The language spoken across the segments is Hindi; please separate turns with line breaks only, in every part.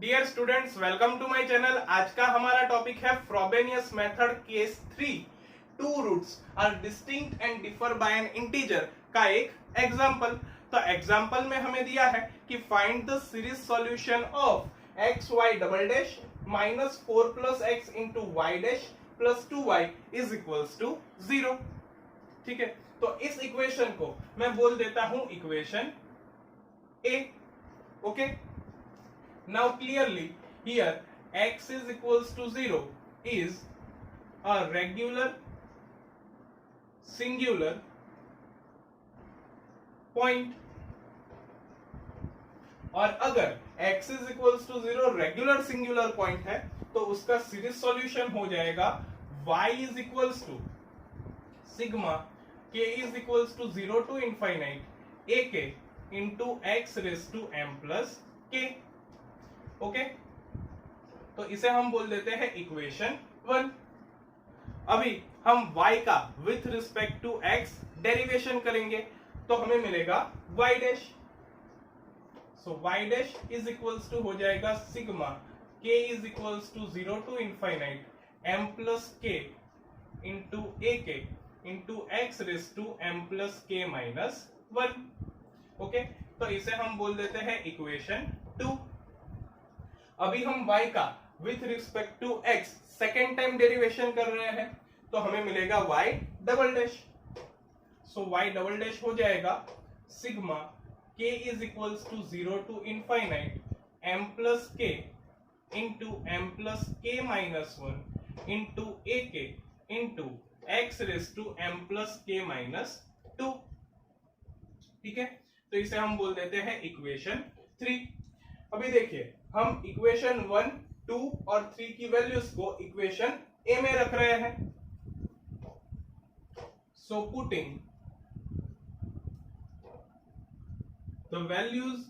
Dear students, welcome to my channel. आज का हमारा टॉपिक है Frobenius method case 3। Two roots are distinct and differ by an integer का एक एग्जांपल। तो एग्जांपल में हमें दिया है कि find the series solution of x y double dash minus 4 plus x into y dash plus 2y is equals to 0। ठीक है, तो इस इक्वेशन को मैं बोल देता हूं equation A. Okay, now clearly here x is equals to 0 is a regular singular point, और अगर x is equals to 0 regular singular point है तो उसका सीरीज सॉल्यूशन हो जाएगा y is equals to sigma k is equals to 0 to infinite ak into x raised to m plus k। Okay, तो इसे हम बोल देते हैं इक्वेशन 1। अभी हम y का with respect to x derivation करेंगे तो हमें मिलेगा y dash. So y dash is equals to हो जाएगा sigma k is equals to 0 to infinite m plus k into a k into x raise to m plus k minus 1। Okay, तो इसे हम बोल देते हैं इक्वेशन 2। अभी हम y का with respect to x second time derivation कर रहे हैं तो हमें मिलेगा y double dash. So y double dash हो जाएगा sigma k is equals to 0 to infinite m plus k into m plus k minus 1 into a k into x raise to m plus k minus 2। ठीक है, तो इसे हम बोल देते हैं इक्वेशन 3। अभी देखिए, हम इक्वेशन 1, 2 और 3 की वैल्यूज को इक्वेशन ए में रख रहे हैं। So putting the values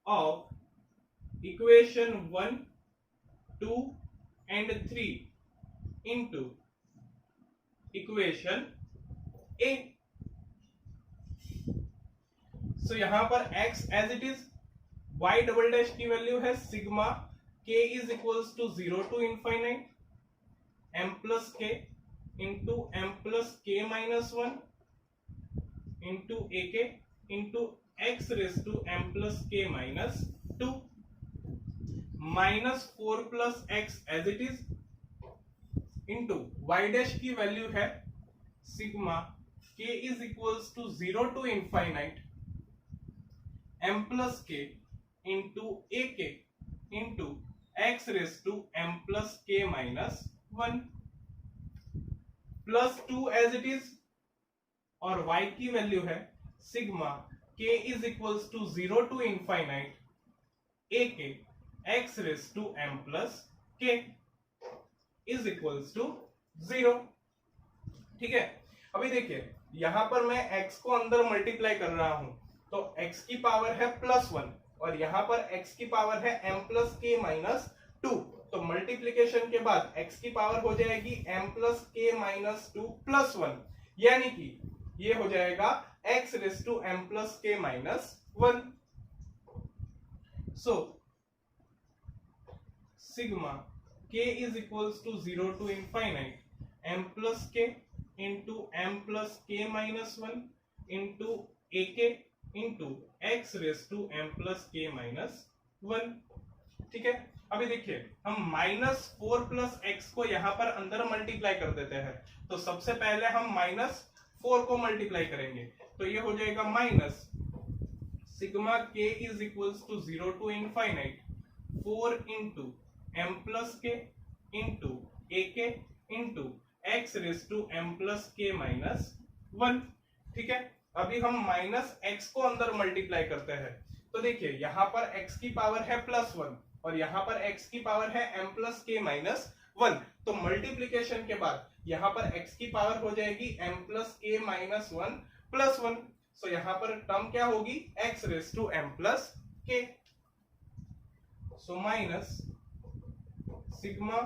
of equation 1, 2 and 3 into equation A. So यहां पर x as it is, y double dash की वैल्यू है sigma k is equals to 0 to infinite m plus k into m plus k minus 1 into a k into x raise to m plus k minus 2 minus 4 plus x as it is into y dash की वैल्यू है sigma k is equals to 0 to infinite m plus k into a k into x raise to m plus k minus 1 plus 2 as it is, और y की वैल्यू है sigma k is equals to 0 to infinite a k x raise to m plus k is equals to 0। ठीक है, अभी देखिए यहां पर मैं x को अंदर मल्टीप्लाई कर रहा हूं तो x की पावर है +1 और यहां पर x की पावर है m प्लस k माइनस 2। तो मल्टीप्लीकेशन के बाद x की पावर हो जाएगी m plus k minus 2 plus 1, यानी कि ये हो जाएगा x raise to m plus k minus 1। So sigma k is equals to 0 to infinite m plus k into m plus k minus 1 into a k into x raise to m plus k minus 1। ठीक है, अभी देखिए हम माइनस 4 प्लस एक्स को यहां पर अंदर मल्टीप्लाई कर देते हैं। तो सबसे पहले हम माइनस 4 को मल्टीप्लाई करेंगे तो ये हो जाएगा minus sigma k is equals to 0 to infinite 4 into m plus k into a k into x raise to m plus k minus 1। ठीक है, अभी हम माइनस x को अंदर मल्टीप्लाई करते हैं तो देखिए यहां पर x की पावर है +1 और यहां पर x की पावर है m प्लस k माइनस 1। तो मल्टीप्लीकेशन के बाद यहां पर x की पावर हो जाएगी m plus k minus 1 plus 1। So यहां पर टर्म क्या होगी, x raise to m plus k। So minus sigma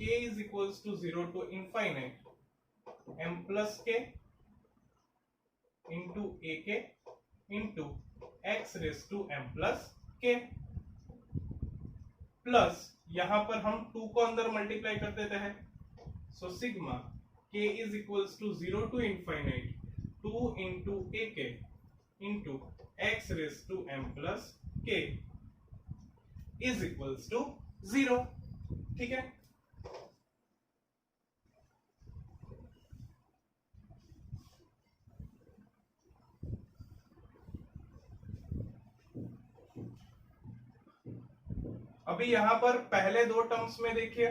k is equals to 0 to infinite m plus k into a k into x raise to m plus k। Plus यहां पर हम 2 को अंदर मल्टीप्लाई कर देते हैं, so sigma k is equals to 0 to infinite 2 into a k into x raise to m plus k is equals to 0। ठीक है, अभी यहां पर पहले दो टर्म्स में देखिए,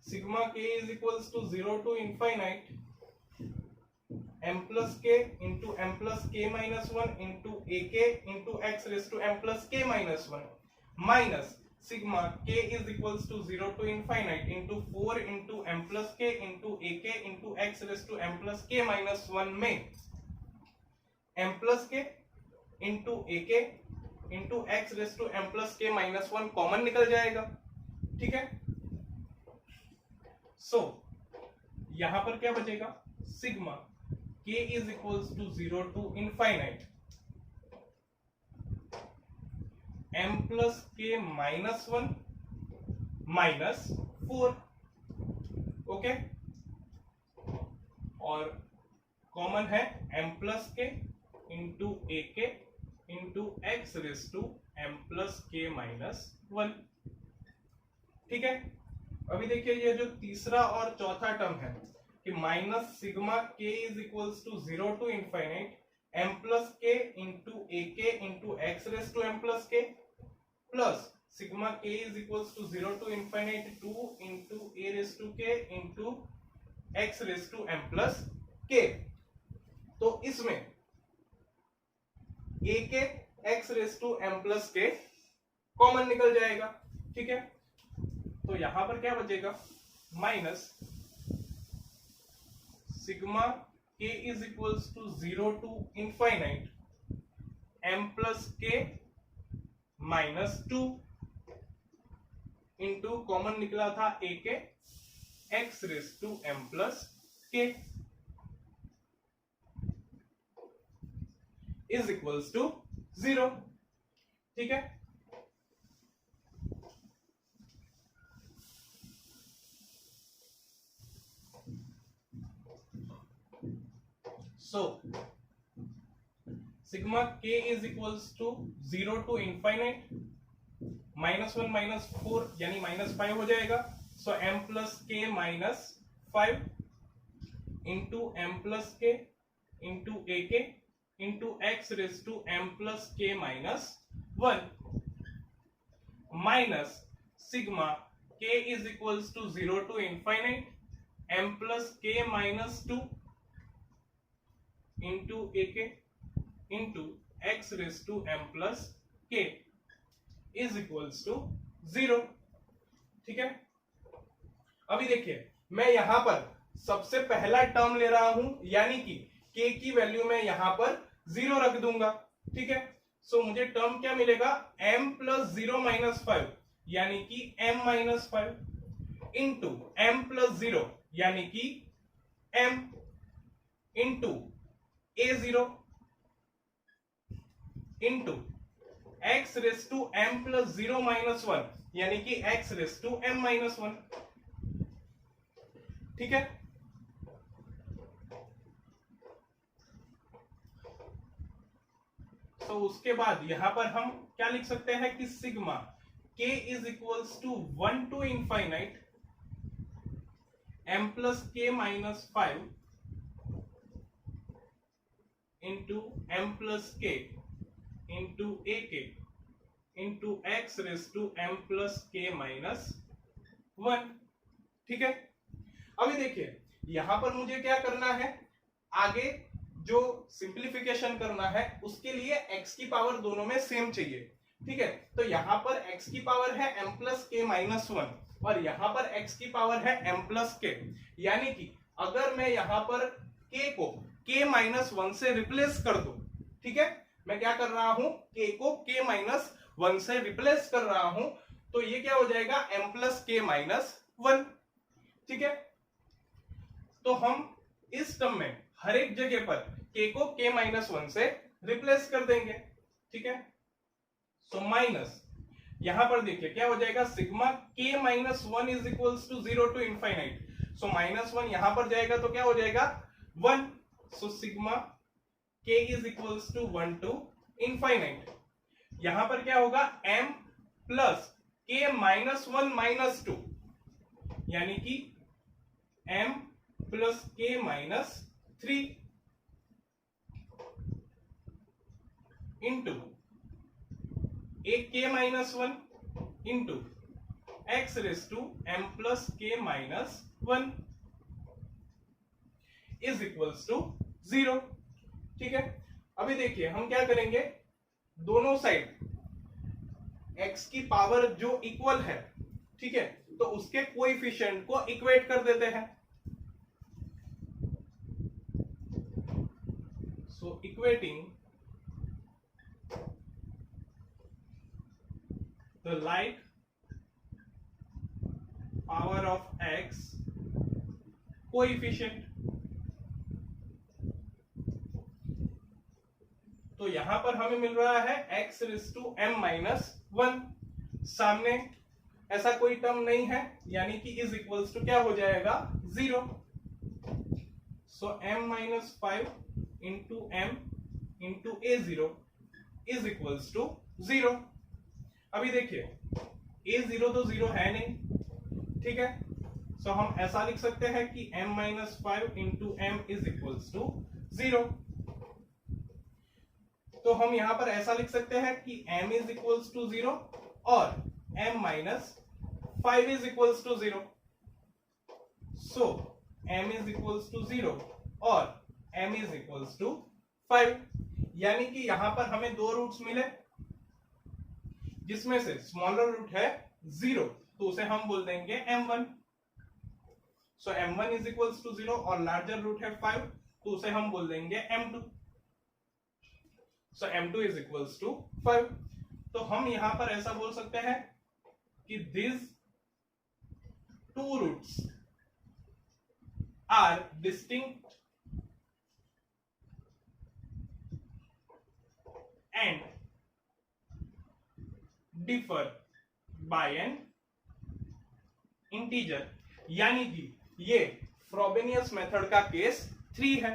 sigma k is equals to 0 to infinite m plus k into m plus k minus 1 into a k into x raise to m plus k minus 1 minus sigma k is equals to 0 to infinite into 4 into m plus k into a k into x raise to m plus k minus 1 में m plus k into a k into x raise to m plus k minus 1 common निकल जाएगा। ठीक है, सो यहां पर क्या बचेगा, sigma k is equals to 0 to infinite m plus k minus 1 minus 4। Okay, और कॉमन है m plus k into a k into x raise to m plus k minus 1। ठीक है, अभी देखिए ये जो तीसरा और चौथा टर्म है कि minus sigma k is equals to 0 to infinite m plus k into a k into x raise to m plus k plus sigma k is equals to 0 to infinite 2 into a raise to k into x raise to m plus k. तो इसमें a k x raise to m plus k common निकल जाएगा। ठीक है, तो यहां पर क्या बचेगा, minus sigma k is equals to 0 to infinite m plus k minus 2 into common निकला था a k x raise to m plus k is equals to 0। ठीक है, so sigma k is equals to 0 to infinite minus 1 minus 4 यानी माइनस 5 हो जाएगा, so m plus k minus 5 into m plus k into a k into x raise to m plus k minus 1 minus sigma k is equals to 0 to infinite m plus k minus 2 into a k into x raise to m plus k is equals to 0। ठीक है, अभी देखिए मैं यहां पर सबसे पहला टर्म ले रहा हूं यानी कि k की वैल्यू में यहां पर 0 रख दूंगा। ठीक है, सो मुझे टर्म क्या मिलेगा, m प्लस 0 माइनस 5 यानी कि m minus 5 into m plus 0 यानी कि m into a0 into x raise to m plus 0 minus 1 यानी कि x raise to m minus 1। ठीक है, तो उसके बाद यहां पर हम क्या लिख सकते हैं कि sigma k is equals to 1 to infinite m plus k minus 5 into m plus k into a k into x raise to m plus k minus 1। ठीक है, अभी देखिए यहां पर मुझे क्या करना है, आगे जो सिंप्लीफिकेशन करना है उसके लिए x की पावर दोनों में सेम चाहिए। ठीक है, तो यहां पर x की पावर है m प्लस के माइनस 1 और यहां पर x की पावर है m प्लस के, यानी कि अगर मैं यहां पर k को k माइनस 1 से रिप्लेस कर दूं, ठीक है, मैं क्या कर रहा हूं, k को k माइनस 1 से रिप्लेस कर रहा हूं, तो ये क्या हो जाएगा m प्लस के माइनस 1। ठीक है, तो हम इस टर्म में हर एक जगह पर k को k माइनस 1 से रिप्लेस कर देंगे। ठीक है, सो माइनस यहां पर देखिए क्या हो जाएगा, sigma k minus 1 is equals to 0 to infinite. So -1 यहां पर जाएगा तो क्या हो जाएगा 1। So sigma k is equals to 1 to infinite. यहां पर क्या होगा, m plus k minus 1 minus 2, यानी कि m plus k minus 3 into एक k minus 1 into x raise to m plus k minus 1 is equals to 0। ठीक है, अभी देखिए हम क्या करेंगे, दोनों साइड x की पावर जो इक्वल है, ठीक है, तो उसके कोएफिशिएंट को इक्वेट कर देते हैं। So equating the like power of x coefficient, तो यहां पर हमें मिल रहा है x raise to m minus 1, सामने ऐसा कोई टर्म नहीं है, यानी कि इज इक्वल्स टू क्या हो जाएगा 0। So m minus 5 into m into a0 is equals to 0। अभी देखिए a0 तो 0 है नहीं, ठीक है, सो हम ऐसा लिख सकते हैं कि m minus 5 into m is equals to 0। तो हम यहां पर ऐसा लिख सकते हैं कि m इज इक्वल्स टू 0 और m minus 5 is equals to 0। So m is equals to 0 और m इज इक्वल्स टू 5, यानी कि यहां पर हमें दो रूट्स मिले, जिसमें से स्मॉलर रूट है 0, तो उसे हम बोल देंगे m1। So m1 is equals to 0 और लार्जर रूट है 5, तो उसे हम बोल देंगे m2। So m2 is equals to 5। तो हम यहां पर ऐसा बोल सकते हैं कि this two roots are distinct and differ by an integer, यानी कि ये फ्रोबेनियस मेथड का केस 3 है।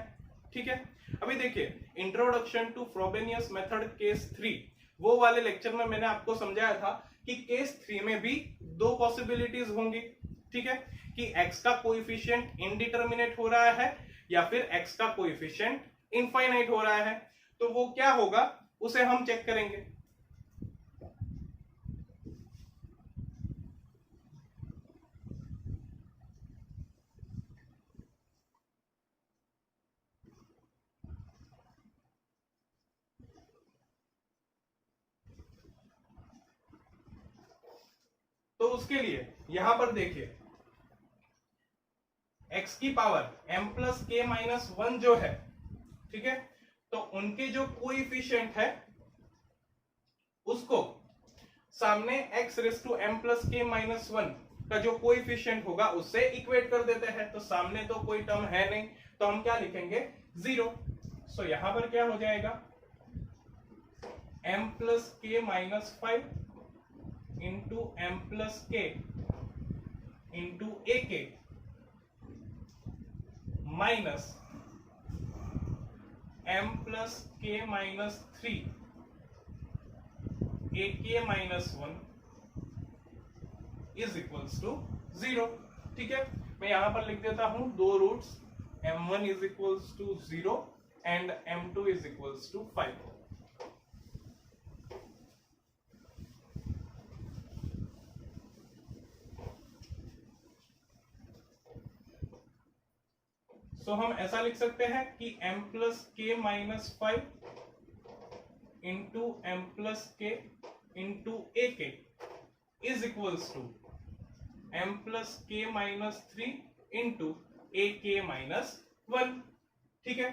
ठीक है, अभी देखिए introduction to Frobenius method case 3, वो वाले लेक्चर में मैंने आपको समझाया था कि केस 3 में भी दो पॉसिबिलिटीज होंगी। ठीक है, कि x का कोएफिशिएंट इनडिटरमिनेट हो रहा है या फिर x का कोएफिशिएंट इनफाइनाइट हो रहा है, तो वो क्या होगा उसे हम चेक करेंगे। तो उसके लिए यहां पर देखिए x की power m plus k minus 1 जो है, ठीक है, तो उनके जो कोएफिशिएंट है उसको सामने x raise to m plus k minus 1 का जो कोएफिशिएंट होगा उससे इक्वेट कर देते हैं। तो सामने तो कोई टर्म है नहीं, तो हम क्या लिखेंगे 0। सो यहां पर क्या हो जाएगा m plus k minus 5 into m plus k into a k minus m plus k minus 3 A k minus 1 is equals to 0। ठीक है, मैं यहां पर लिख देता हूं दो roots, m1 is equals to 0 and m2 is equals to 5। तो हम ऐसा लिख सकते हैं कि m plus k minus 5 into m plus k into a k is equals to m plus k minus 3 into a k minus 1। ठीक है,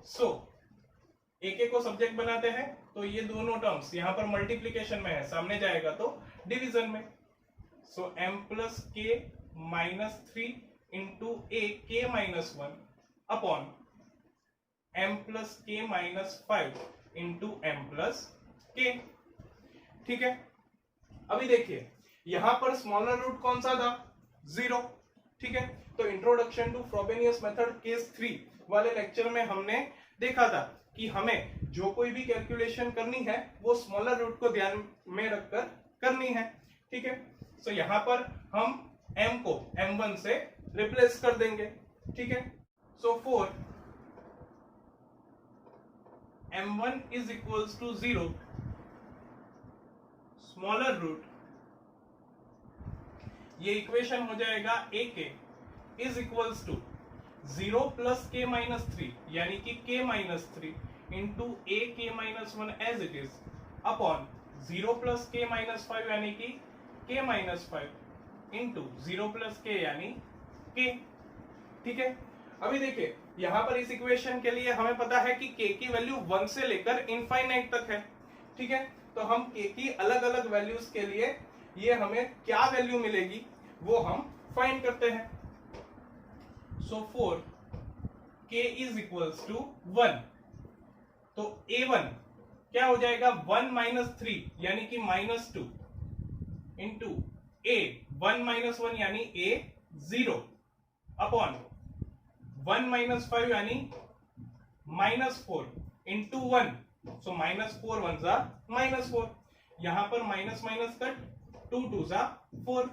सो ए के को सब्जेक्ट बनाते हैं, तो ये दोनों टर्म्स यहां पर मल्टीप्लीकेशन में है, सामने जाएगा तो डिवीजन में। सो m plus k minus 3 into a k minus 1 upon m plus k minus 5 into m plus के। ठीक है, अभी देखिए यहां पर स्मॉलर रूट कौन सा था, 0। ठीक है, तो introduction to Frobenius method case 3 वाले लेक्चर में हमने देखा था कि हमें जो कोई भी कैलकुलेशन करनी है वो स्मॉलर रूट को ध्यान में रखकर करनी है। ठीक है, तो यहां पर हम m को m1 से रिप्लेस कर देंगे। ठीक है, so for m1 is equals to 0, smaller root, ये इक्वेशन हो जाएगा a k is equals to 0 plus k minus 3 यानी कि k minus 3 into a k minus 1 as it is upon 0 plus k minus 5 यानी कि k minus 5 into 0 plus k यानी k। ठीक है, अभी देखिए यहां पर इस इक्वेशन के लिए हमें पता है कि k की वैल्यू 1 से लेकर इनफाइनाइट तक है। ठीक है, तो हम k की अलग अलग वैल्यूज के लिए ये हमें क्या वैल्यू मिलेगी वो हम फाइंड करते हैं। So for k is equals to 1, तो a1 क्या हो जाएगा 1 माइनस 3 यानी कि माइनस 2 इंटू a 1 माइनस 1 यानी a 0 अपॉन 1 माइनस 5 यानी माइनस 4 इंटू 1, सो माइनस 4 1 जा माइनस 4, यहां पर माइनस माइनस कट 2 2 जा 4,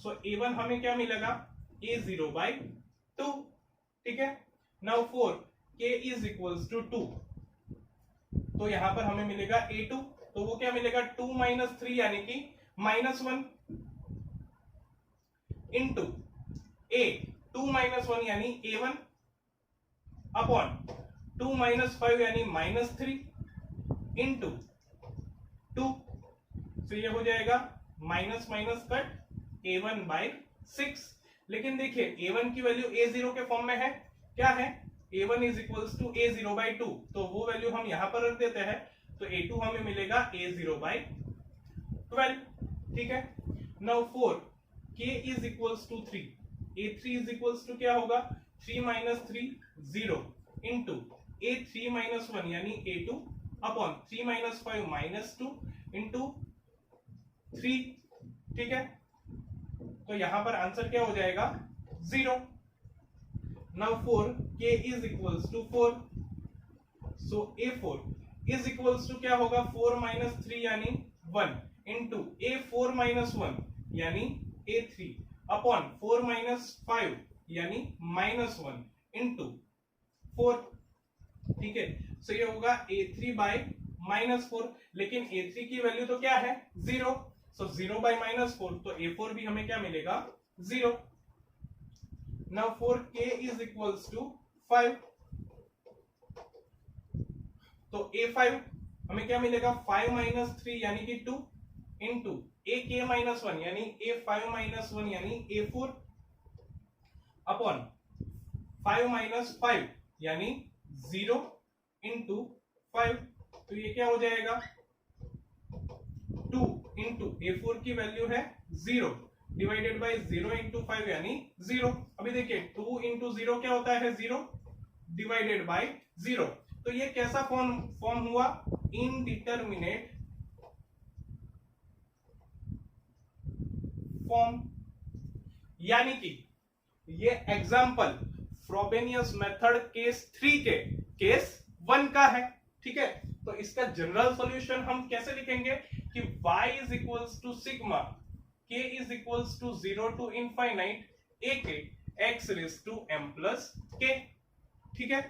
सो a1 हमें क्या मिलेगा a0 बाई 2। ठीक है, now for k is equals to 2, तो यहां पर हमें मिलेगा a2, तो वो क्या मिलेगा 2 माइनस 3 यानी कि माइनस 1 इंटू a 2 माइनस 1 यानी a1 अपॉन 2 माइनस 5 यानी माइनस 3 इंटू 2, तो ये हो जाएगा minus minus cut a1 by 6। लेकिन देखिए a1 की वैल्यू a0 के फॉर्म में है, क्या है a1 is equals to a0 by 2, तो वो वैल्यू हम यहां पर रख देते हैं, तो a2 हमें मिलेगा a0 बाई 12। ठीक है, now for k is equals to 3, a3 is equals to क्या होगा 3 माइनस 3 0 इंटू a3 माइनस 1 यानी a2 upon 3 minus 5 minus 2 into 3। ठीक है, तो यहां पर आंसर क्या हो जाएगा 0। Now for k is equals to 4, so a4 is equals to क्या होगा 4 माइनस 3 यानी 1 इंटू a4 माइनस 1 यानी a3 अपॉन 4 माइनस 5 यानी माइनस 1 इंटू 4। ठीक है, सो ये होगा a3 बाई माइनस 4, लेकिन a3 की वैल्यू तो क्या है 0, सो 0 बाई माइनस 4, तो a4 भी हमें क्या मिलेगा 0। Now for k is equals to 5, तो a5 हमें क्या मिलेगा 5 माइनस 3 यानी कि 2 इंटू ak माइनस 1 यानी a5 माइनस 1 यानी a4 अपॉन 5 माइनस 5 यानी 0 इंटू 5, तो ये क्या हो जाएगा 2 इंटू a4 की वैल्यू है 0 डिवाइडेड बाई 0 इंटू 5 यानी 0। अभी देखिए 2 इंटू 0 क्या होता है 0 डिवाइडेड बाई 0, तो ये कैसा फॉर्म हुआ इनडिटरमिनेट फॉर्म, यानी कि ये एग्जाम्पल फ्रोबेनियस मेथड केस 3 के केस 1 का है। ठीक है, तो इसका जनरल सॉल्यूशन हम कैसे लिखेंगे कि y is equals to sigma k is equals to 0 to infinite ak x raise to m plus k। ठीक है,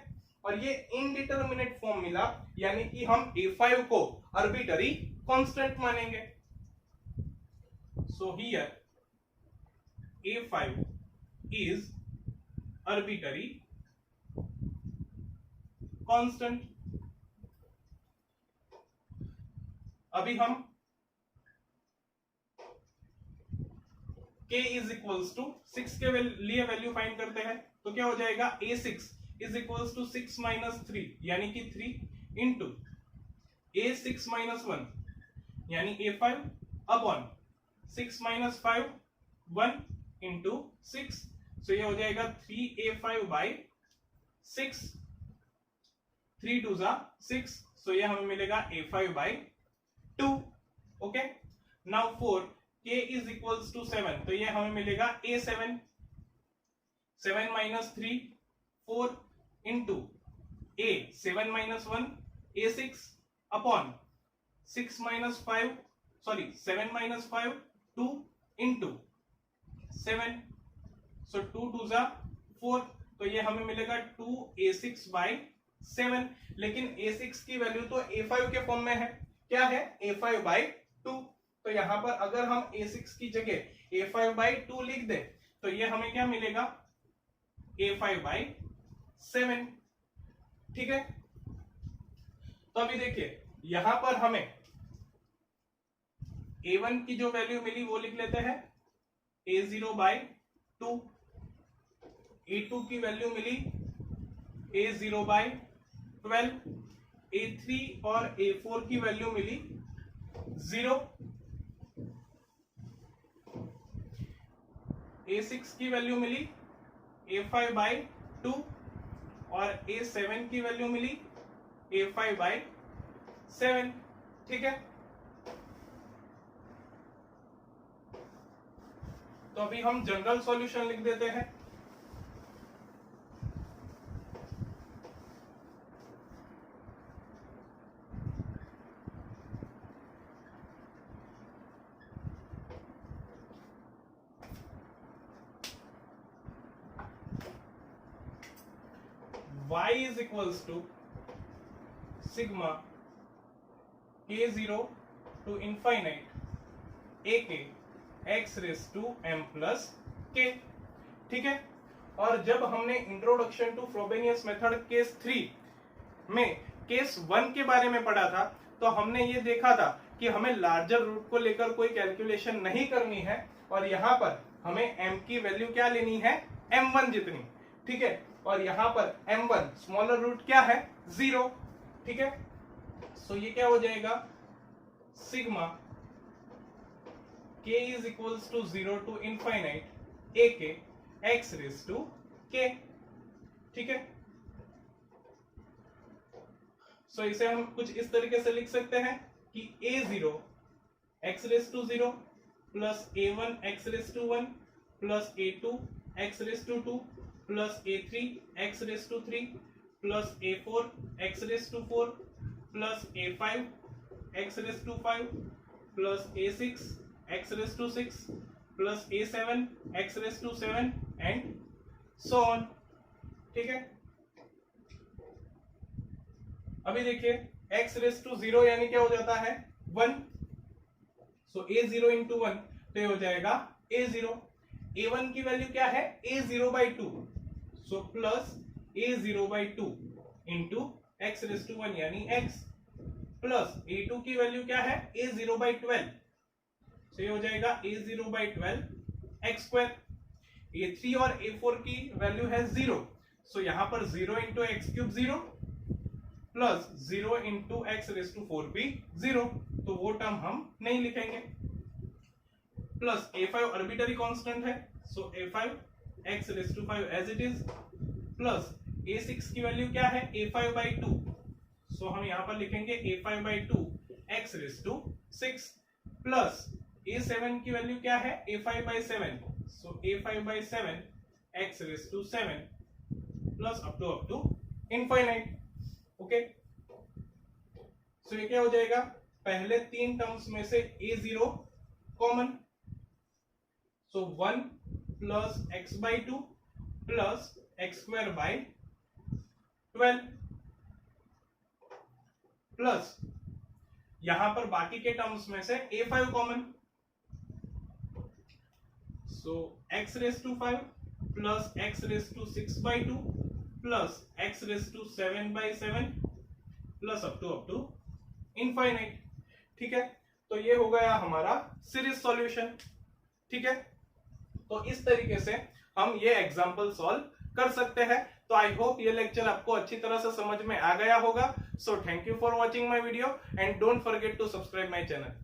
और ये इनडिटरमिनेट फॉर्म मिला, यानी कि हम a5 को आर्बिट्ररी कांस्टेंट मानेंगे। So here a5 is arbitrary constant. अभी हम k इज इक्वल्स टू 6 के लिए वैल्यू फाइंड करते हैं, तो क्या हो जाएगा a6 is equals to 6 minus 3 यानी कि 3 इंटू a6 माइनस 1 यानी a5 अपॉन 6 माइनस 5 1 इंटू 6, सो ये हो जाएगा 3a5 बाई 6, 3 2 जा 6, सो ये हमें मिलेगा a5 by 2। Okay, now for k is equals to 7, तो ये हमें मिलेगा a7, 7 minus 3 4 into a 7 minus 1 a6 upon 6 minus 5 sorry 7 minus 5 2 into 7, so 2 2 जा 4, तो ये हमें मिलेगा 2a6 बाई 7, लेकिन a6 की वैल्यू तो a5 के फॉर्म में है, क्या है a5 बाई 2, तो यहां पर अगर हम a6 की जगह a5 बाई 2 लिख दे तो ये हमें क्या मिलेगा a5 बाई 7, ठीक है। तो अभी देखिए यहां पर हमें a1 की जो वैल्यू मिली वो लिख लेते हैं a0 बाई 2, a2 की value milli a0 by 12, a3 और a4 की वैल्यू मिली 0, a6 की वैल्यू मिली a5 बाई 2 और a7 की वैल्यू मिली a5 बाई 7, ठीक है। तो अभी हम जनरल सॉल्यूशन लिख देते हैं। y is equals to sigma k0 to infinite ak x raised to m plus k, ठीक है। और जब हमने introduction to Frobenius method case 3 में केस 1 के बारे में पढ़ा था, तो हमने ये देखा था कि हमें लार्जर रूट को लेकर कोई कैलकुलेशन नहीं करनी है और यहाँ पर हमें m की वैल्यू क्या लेनी है m1 जितनी, ठीक है। और यहां पर m1 स्मॉलर रूट क्या है 0, ठीक है। सो ये क्या हो जाएगा sigma k is equals to 0 to infinite ak x raise to k, ठीक है। सो इसे हम कुछ इस तरीके से लिख सकते हैं कि a0 x raise to 0 plus a1 x raise to 1 plus a2 x raise to 2 plus a3 x raise to 3 plus a4 x raise to 4 plus a5 x raise to 5 plus a6 x raise to 6 plus a7 x raise to 7 and so on, ठीक है। अभी देखिए x रेज टू 0 यानी क्या हो जाता है 1, सो a0 इंटू 1 तो ये हो जाएगा a0, a1 की वैल्यू क्या है a0 by 2, so plus a0 by 2 into x raise to 1 यानी x, प्लस a2 की वैल्यू क्या है a0 बाई 12, सो ये हो जाएगा a0 by 12 x square, a3 और a4 की वैल्यू है 0, सो यहां पर 0 into x cube 0 plus 0 into x raise to 4 भी 0, तो वो टर्म हम नहीं लिखेंगे, प्लस a5 आर्बिट्ररी कांस्टेंट है, so a5 x raise to 5 as it is, plus a6 की वैल्यू क्या है a5 बाई 2, सो हम यहां पर लिखेंगे a5 by 2 x raise to 6, plus a7 की वैल्यू क्या है a5 by 7, so a5 by 7 x raise to 7 plus up to infinite, okay. So ये क्या हो जाएगा पहले तीन टर्म्स में से a0 common, so 1 plus x by 2 plus x square by 12 plus यहां पर बाकी के टर्म्स में से a5 common, so x raise to 5 plus x raise to 6 by 2 plus x raise to 7 by 7 plus up to infinite, ठीक है। तो ये हो गया हमारा सीरीज सॉल्यूशन, ठीक है। तो इस तरीके से हम ये एग्जांपल सॉल्व कर सकते हैं। तो आई होप ये लेक्चर आपको अच्छी तरह से समझ में आ गया होगा। So thank you for watching my video and don't forget to subscribe my channel.